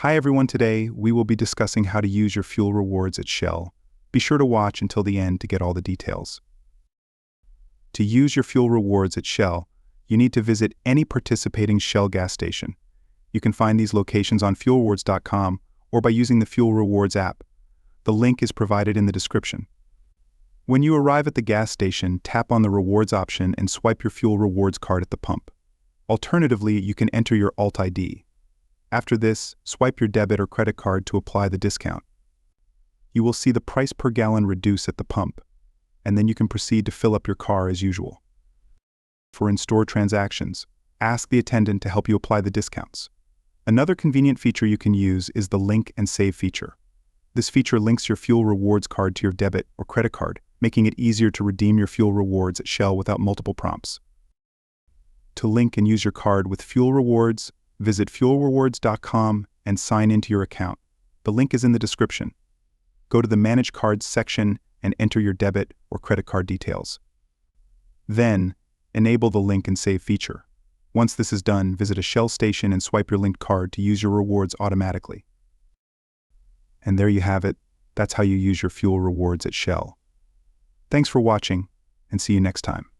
Hi everyone, today we will be discussing how to use your fuel rewards at Shell. Be sure to watch until the end to get all the details. To use your fuel rewards at Shell, you need to visit any participating Shell gas station. You can find these locations on fuelrewards.com or by using the Fuel Rewards app. The link is provided in the description. When you arrive at the gas station, tap on the rewards option and swipe your fuel rewards card at the pump. Alternatively, you can enter your Alt ID. After this, swipe your debit or credit card to apply the discount. You will see the price per gallon reduce at the pump, and then you can proceed to fill up your car as usual. For in-store transactions, ask the attendant to help you apply the discounts. Another convenient feature you can use is the Link and Save feature. This feature links your fuel rewards card to your debit or credit card, making it easier to redeem your fuel rewards at Shell without multiple prompts. To link and use your card with fuel rewards, visit fuelrewards.com and sign into your account. The link is in the description. Go to the Manage Cards section and enter your debit or credit card details. Then, enable the Link and Save feature. Once this is done, visit a Shell station and swipe your linked card to use your rewards automatically. And there you have it. That's how you use your fuel rewards at Shell. Thanks for watching, and see you next time.